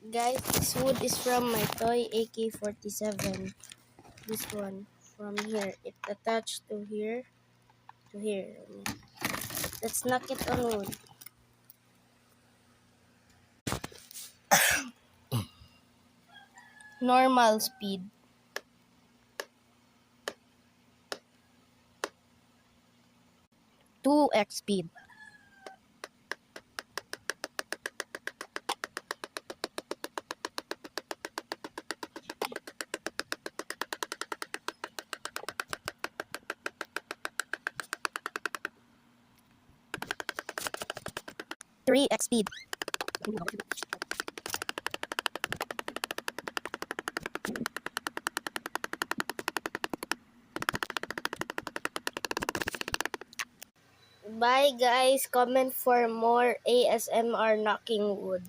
Guys, this wood is from my toy AK-47. This one from here. It attached to here. To here. Let's knock it on wood. Normal speed. Two X speed. Three X speed. Bye guys. Comment for more ASMR knocking wood.